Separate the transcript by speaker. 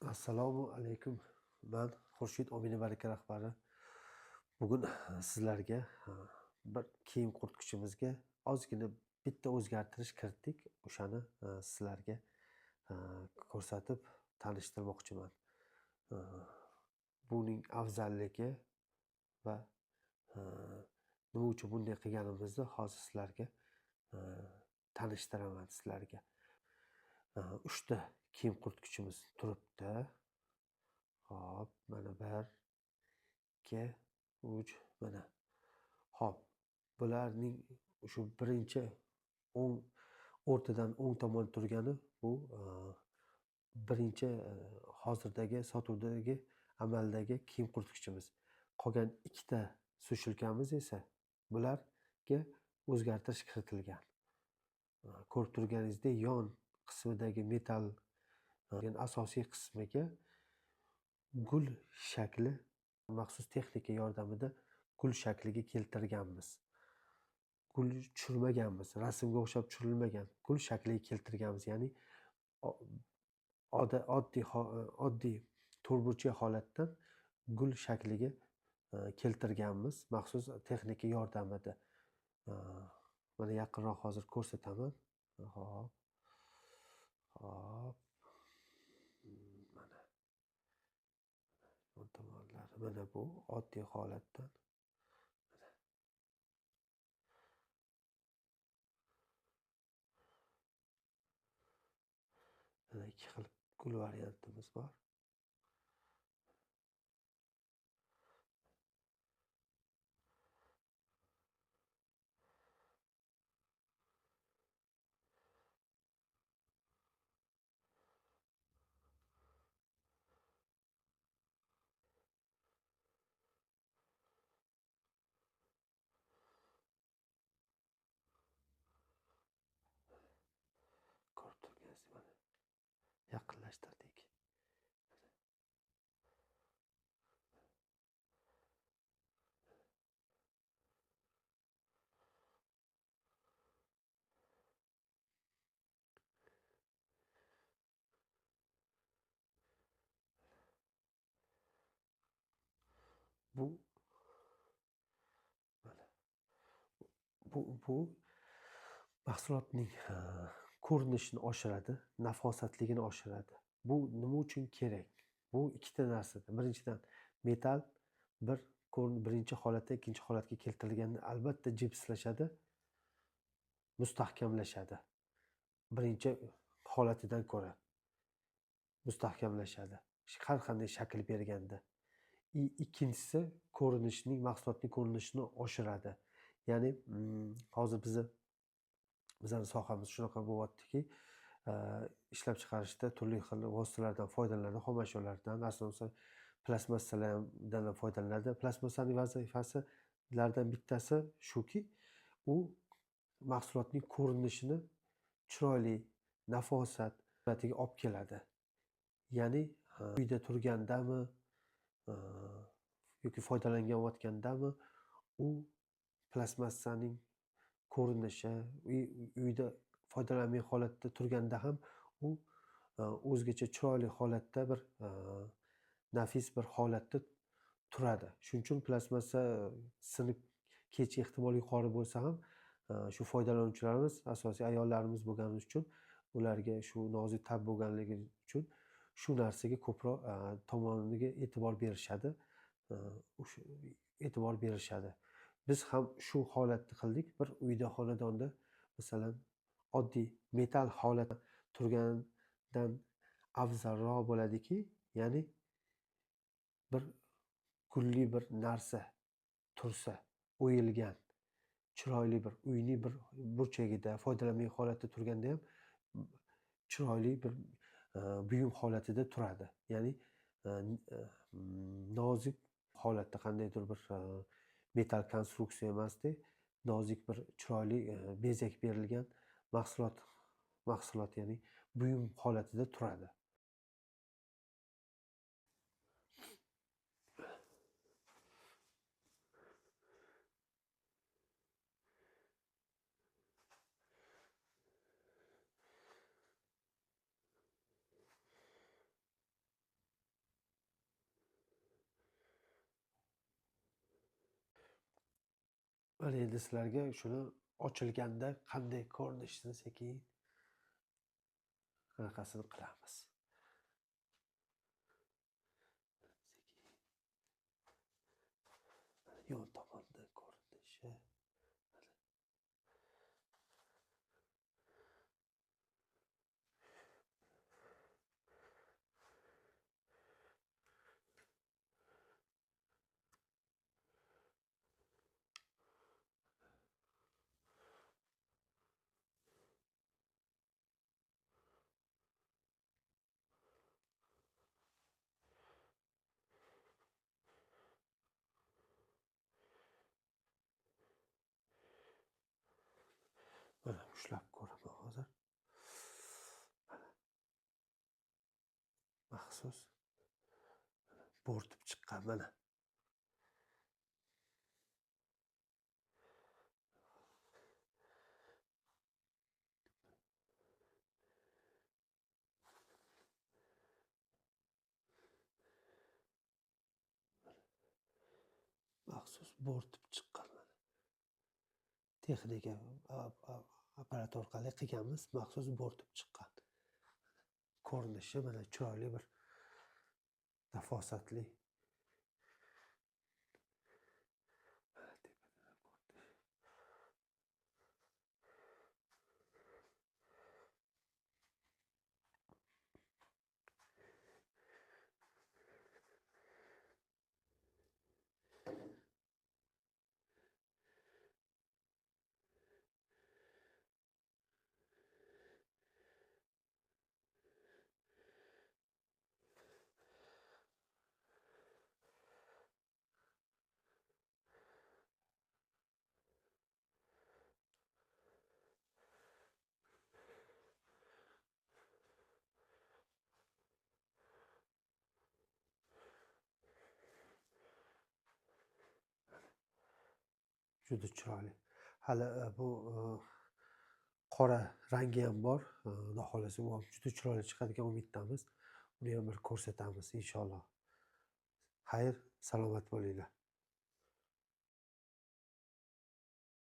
Speaker 1: Assalomu alaykum. Men Xurshid Omina Baraka rahbari. Bugun sizlarga bir kiyim quritgichimizga ozgina bitta o'zgartirish kiritdik. O'shani sizlarga ko'rsatib tanishtirmoqchiman. Buning afzalligi va nima uchun bunday qilganimizni hozir sizlarga tanishtiraman sizlarga. 3 ta kiyim quritgichimiz turibdi. Hop, mana 1, 2, 3, mana. Hop, bularning shu birinchi o'rtadan o'ng tomon turgani bu birinchi hozirdagi sotuvdagi amaldagi kiyim quritgichimiz. Qolgan 2 ta sushilkamiz esa bularga o'zgartirish kiritilgan. Ko'rib turganingizdek, yon qismidagi metal asosiy qismiga gul shakli maxsus texnika yordamida gul shakliga keltirganmiz. Gul tushirmaganmiz, rasmga o'xshab tushirilmagan. Gul shakliga keltirganmiz. Ya'ni oddiy to'rtburchak holatdan gul shakliga keltirganmiz maxsus texnika yordamida. Mana yaqinroq hozir ko'rsataman. Hop. Hop. Mana. Bu tomonlari mana bu oddiy holatdan. Mana 2 xil gul variantimiz bor. Ko'rib turganingizdek mana yaqinlashtirdik. Bu mana bu mahsulotning ko'rinishini oshiradi, nafosatligini oshiradi. Bu nima uchun kerak? Bu 2 ta narsadan. Birinchidan metal birinchi holatdan ikkinchi holatga keltirilganda albatta jipslashadi, mustahkamlashadi. Birinchi holatidan ko'ra mustahkamlashadi. Har qanday shakl berganda. Ikkinchisi mahsulotning ko'rinishini oshiradi. Ya'ni hozir bizning sohamiz shunaqa bo'lyaptiki, ishlab chiqarishda turli xil vositalardan foydalanadi, xomashyolardan, asosan plastmassalardan foydalanadi. Plastmassaning vazifasilardan bittasi shuki, u mahsulotning ko'rinishini chiroyli, nafosat holatiga olib keladi. Ya'ni uyda turgandami yoki foydalanayotgandami, u plastmassaning ko'rinishi, uyda foydalanmay holatda turganda ham u o'zgacha chiroyli holatda bir nafis bir holatda turadi. Shuning uchun plastmassa sinib ketish ehtimoli yuqori bo'lsa ham shu foydalanuvchilarimiz, asosiy ayollarimiz bo'lgani uchun, ularga shu nozik tab bo'lganligi uchun shu narsaga ko'proq tomoniga e'tibor berishadi. Biz ham shu holatni qildik. Bir uyda xonadonda masalan oddiy metal holatda turgandan afzalroq bo'ladiki, ya'ni bir gulli bir narsa tursa, o'yilgan, chiroyli bir uyning bir burchagida foydalanmay holatda turganda ham chiroyli bir buyum holatida turadi. Ya'ni nozik holatda qandaydir bir metal konstruksiya emasdi, nozik bir chiroyli bezak berilgan mahsulot ya'ni buyum holatida turadi. Mana endi sizlarga shuni ochilganda qanday ko'rinishini sekin anaqasini qilamiz. Sekin yon tomonda ko'rinishi. Mana ushlab ko'raman hozir. Maxsus bo'rtib chiqqan mana. Maxsus bo'rtib chiqqan mana. Texnika apparat orqali qilganmiz, maxsus bo'rtib chiqqan. Ko'rinishi mana chiroyli bir nafosatli. Juda chiroyli. Hali bu qora rangi ham bor. Xudo xolasa u ham juda chiroyli chiqadigan umiddamiz. Uni ham bir ko'rsatamiz inshaalloh. Xayr, salomat bo'linglar.